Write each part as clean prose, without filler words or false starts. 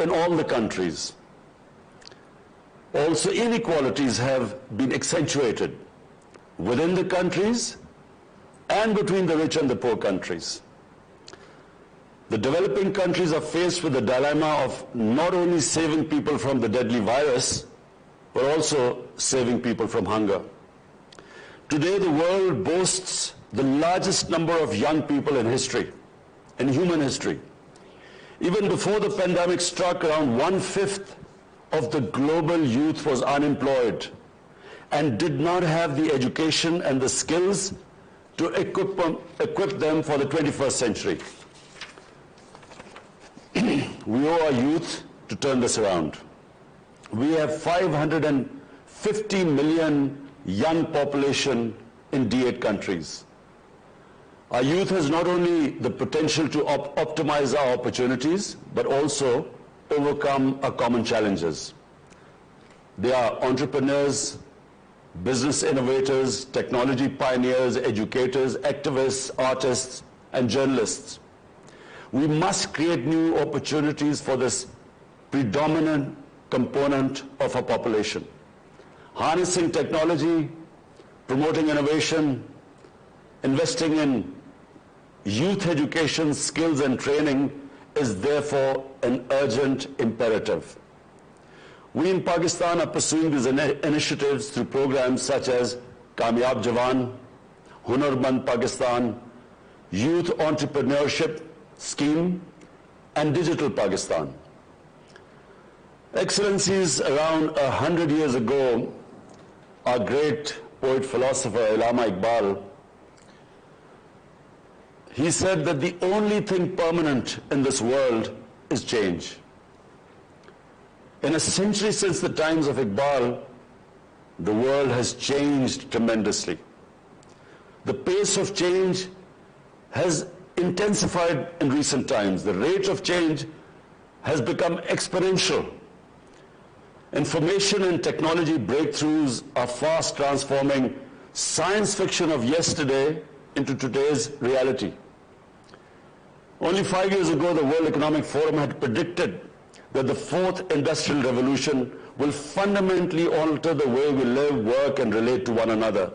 in all the countries. Also, inequalities have been accentuated within the countries and between the rich and the poor countries. The developing countries are faced with the dilemma of not only saving people from the deadly virus, but also saving people from hunger. Today, the world boasts the largest number of young people in history, in human history. Even before the pandemic struck, around 1/5 of the global youth was unemployed and did not have the education and the skills to equip them for the 21st century. We owe our youth to turn this around. We have 550 million young population in D8 countries. Our youth has not only the potential to optimize our opportunities, but also overcome our common challenges. They are entrepreneurs, business innovators, technology pioneers, educators, activists, artists, and journalists. We must create new opportunities for this predominant component of our population. Harnessing technology, promoting innovation, investing in youth education, skills and training is therefore an urgent imperative. We in Pakistan are pursuing these initiatives through programs such as Kamyab Jawan, Hunarmand Pakistan, Youth Entrepreneurship Scheme, and Digital Pakistan. Excellencies, around 100 years ago, our great poet-philosopher Allama Iqbal, he said that the only thing permanent in this world is change. In a century since the times of Iqbal, the world has changed tremendously. The pace of change has intensified in recent times. The rate of change has become exponential. Information and technology breakthroughs are fast transforming science fiction of yesterday into today's reality. Only 5 years ago, the World Economic Forum had predicted that the fourth industrial revolution will fundamentally alter the way we live, work, and relate to one another.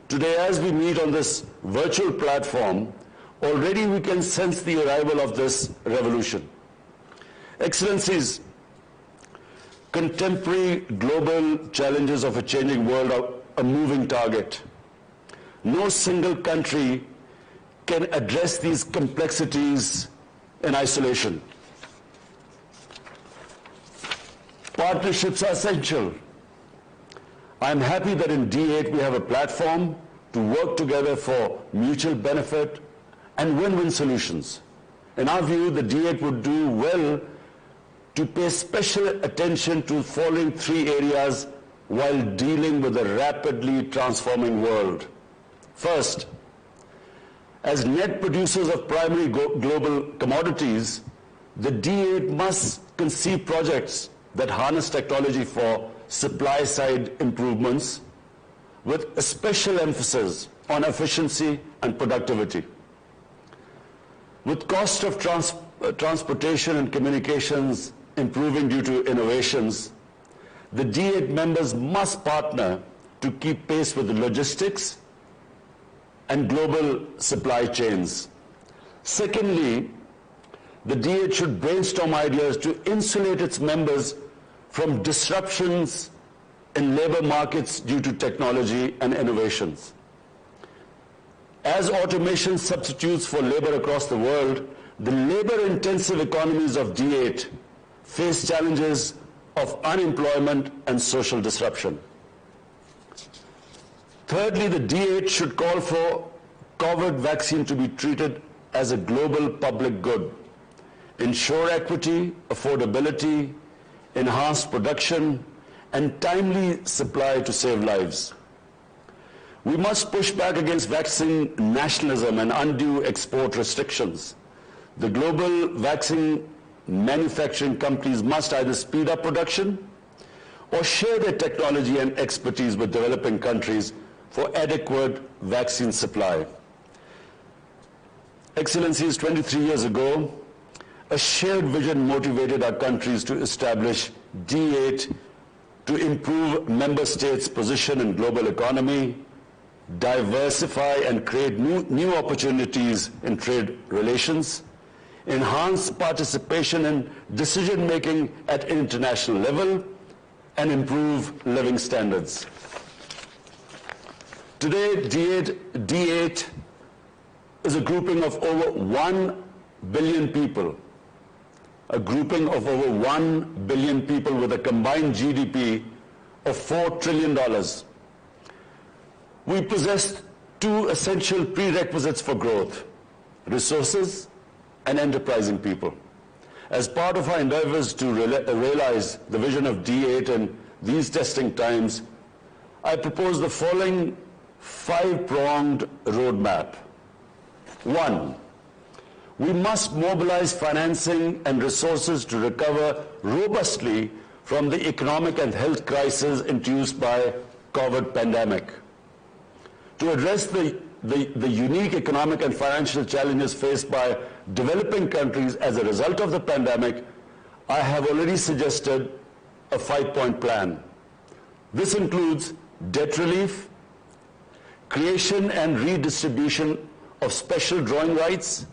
Today, as we meet on this virtual platform, already we can sense the arrival of this revolution. Excellencies, contemporary global challenges of a changing world are a moving target. No single country can address these complexities in isolation. Partnerships are essential. I am happy that in D8 we have a platform to work together for mutual benefit and win-win solutions. In our view, the D8 would do well to pay special attention to following three areas while dealing with a rapidly transforming world. First, as net producers of primary global commodities, the D8 must conceive projects that harness technology for supply-side improvements with a special emphasis on efficiency and productivity. With cost of transportation and communications improving due to innovations, the D8 members must partner to keep pace with the logistics and global supply chains. Secondly, the D8 should brainstorm ideas to insulate its members from disruptions in labor markets due to technology and innovations. As automation substitutes for labor across the world, the labor-intensive economies of D8 face challenges of unemployment and social disruption. Thirdly, the D8 should call for COVID vaccine to be treated as a global public good, ensure equity, affordability, enhance production, and timely supply to save lives. We must push back against vaccine nationalism and undue export restrictions. The global vaccine manufacturing companies must either speed up production or share their technology and expertise with developing countries for adequate vaccine supply. Excellencies, 23 years ago, A shared vision motivated our countries to establish D8 to improve member states' position in global economy, diversify and create new opportunities in trade relations, enhance participation in decision-making at international level, and improve living standards. Today, D8 is a grouping of over 1 billion people, with a combined GDP of $4 trillion. We possess two essential prerequisites for growth: resources and enterprising people. As part of our endeavors to realize the vision of D8 in these testing times, I propose the following 5-pronged roadmap. 1. We must mobilize financing and resources to recover robustly from the economic and health crisis induced by COVID pandemic. To address the unique economic and financial challenges faced by developing countries as a result of the pandemic, I have already suggested a 5-point plan. This includes debt relief, creation and redistribution of special drawing rights,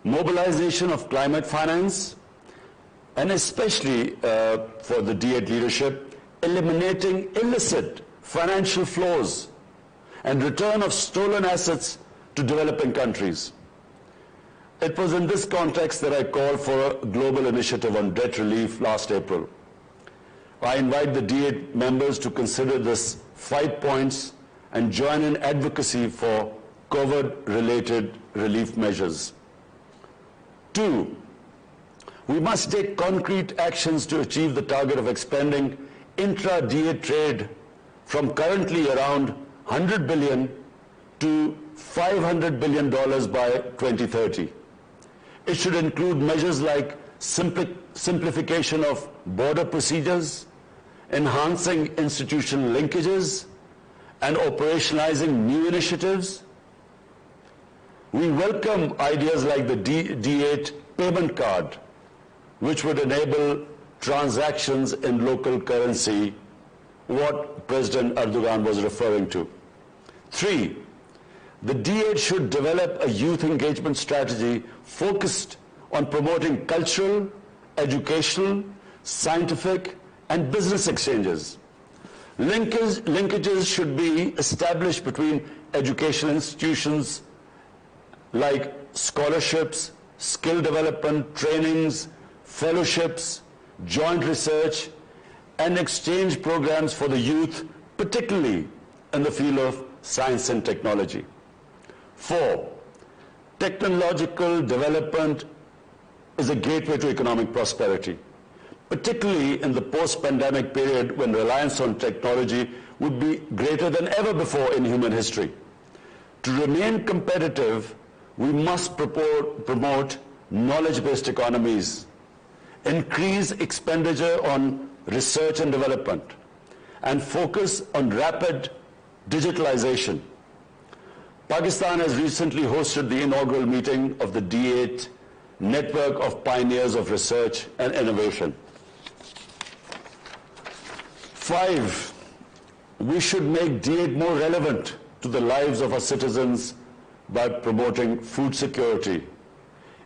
mobilization of climate finance, and especially for the D8 leadership, eliminating illicit financial flows and return of stolen assets to developing countries. It was in this context that I called for a global initiative on debt relief last April. I invite the D8 members to consider this 5 points and join in advocacy for COVID-related relief measures. 2, we must take concrete actions to achieve the target of expanding intra-D8 trade from currently around $100 billion to $500 billion by 2030. It should include measures like simplification of border procedures, enhancing institutional linkages, and operationalizing new initiatives. We welcome ideas like the D8 payment card, which would enable transactions in local currency, what President Erdogan was referring to. 3, the D8 should develop a youth engagement strategy focused on promoting cultural, educational, scientific, and business exchanges. Linkages should be established between educational institutions like scholarships, skill development, trainings, fellowships, joint research, and exchange programs for the youth, particularly in the field of science and technology. 4, technological development is a gateway to economic prosperity, particularly in the post-pandemic period when reliance on technology would be greater than ever before in human history. To remain competitive, we must promote knowledge-based economies, increase expenditure on research and development, and focus on rapid digitalization. Pakistan has recently hosted the inaugural meeting of the D8 Network of Pioneers of Research and Innovation. 5, we should make D8 more relevant to the lives of our citizens by promoting food security,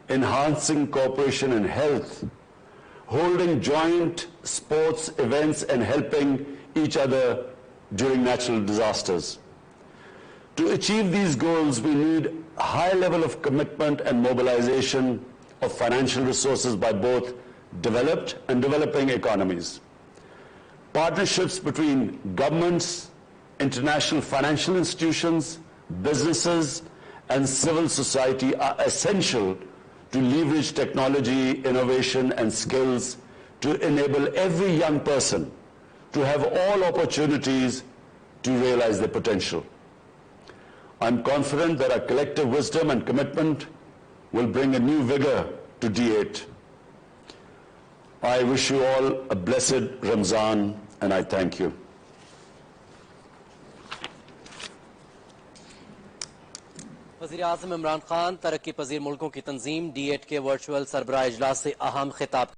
enhancing cooperation in health, holding joint sports events, and helping each other during natural disasters. To achieve these goals, we need a high level of commitment and mobilization of financial resources by both developed and developing economies. Partnerships between governments, international financial institutions, businesses, and civil society are essential to leverage technology, innovation, and skills to enable every young person to have all opportunities to realize their potential. I'm confident that our collective wisdom and commitment will bring a new vigor to D8. I wish you all a blessed Ramzan, and I thank you. वज़ीर-ए-आज़म इमरान खान तरक्की पजीर मुल्कों की तंजीम D8 के virtual सरबराह इजलास से अहम खिताब